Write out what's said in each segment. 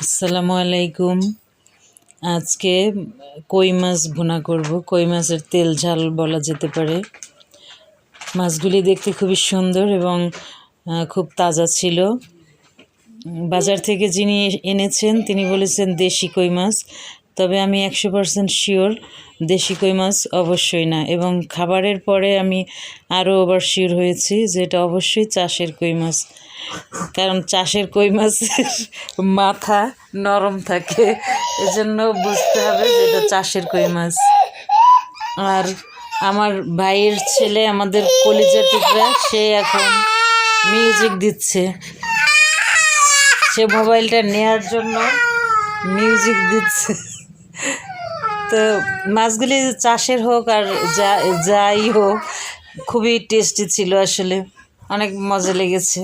আসসালামু আলাইকুম। আজকে কই মাছ ভুনা করব। কই মাছের তেল ঝাল বলা যেতে পারে। মাছগুলি দেখতে খুবই সুন্দর এবং খুব তাজা ছিল। বাজার থেকে যিনি এনেছেন তিনি বলেছেন দেশি কই মাছ, তবে আমি 100% শিওর দেশি কই মাছ অবশ্যই না, এবং খাবারের পরে আমি আরও ওভার শিওর হয়েছি যে এটা অবশ্যই চাষের কই মাছ, কারণ চাষের কই মাছের মাথা নরম থাকে, এজন্য বুঝতে হবে যে এটা চাষের কই মাছ। আর আমার ভাইয়ের ছেলে, আমাদের কলিজার টুকরা, সে এখন মিউজিক দিচ্ছে। সে মোবাইলটা নেয়ার জন্য মিউজিক দিচ্ছে। তো মাছগুলি চাষের হোক আর যাই হোক, খুবই টেস্টি ছিল। আসলে অনেক মজা লেগেছে।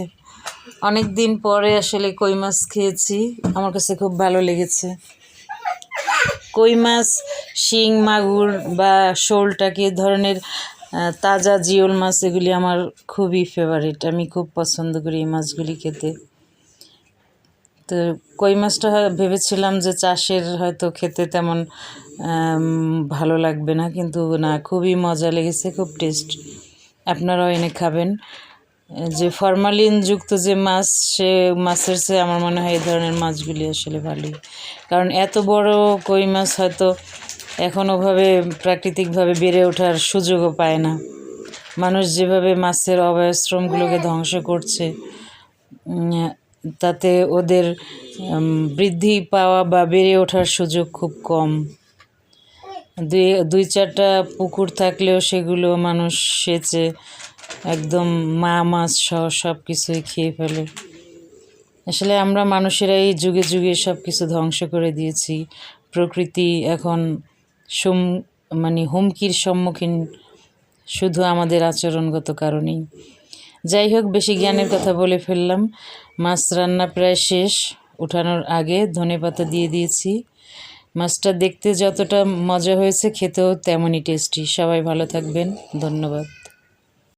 অনেক দিন পরে আসলে কই মাছ খেয়েছি, আমার কাছে খুব ভালো লেগেছে। কই মাছ, শিং, মাগুর বা শোলটাকি ধরনের তাজা জিওল মাছ, এগুলি আমার খুবই ফেভারিট। আমি খুব পছন্দ করি এই মাছগুলি খেতে। তো কই মাছটা ভেবেছিলাম যে চাষের হয়তো খেতে তেমন ভালো লাগবে না, কিন্তু না, খুবই মজা লেগেছে, খুব টেস্ট। আপনারাও এনে খাবেন। যে ফরমালিনযুক্ত যে মাছ, সে মাছের চেয়ে আমার মনে হয় এই ধরনের মাছগুলি আসলে ভালোই, কারণ এত বড় কই মাছ হয়তো এখন ওভাবে প্রাকৃতিকভাবে বেড়ে ওঠার সুযোগও পায় না। মানুষ যেভাবে মাছের অবয়শ্রমগুলোকে ধ্বংস করছে, তাতে ওদের বৃদ্ধি পাওয়া বা বেড়ে ওঠার সুযোগ খুব কম। দুই চারটা পুকুর থাকলেও সেগুলো মানুষ সেচে একদম মা মাছ সহ সব কিছুই খেয়ে ফেলে। আসলে আমরা মানুষেরাই যুগে যুগে সব কিছু ধ্বংস করে দিয়েছি। প্রকৃতি এখন হুমকির সম্মুখীন শুধু আমাদের আচরণগত কারণেই। যাই হোক, বেশি জ্ঞানের কথা বলে ফেললাম। মাছ রান্না প্রায় শেষ। উঠানোর আগে ধনেপাতা দিয়ে দিয়েছি। মাছটা দেখতে যতটা মজা হয়েছে, খেতেও তেমনই টেস্টি। সবাই ভালো থাকবেন, ধন্যবাদ।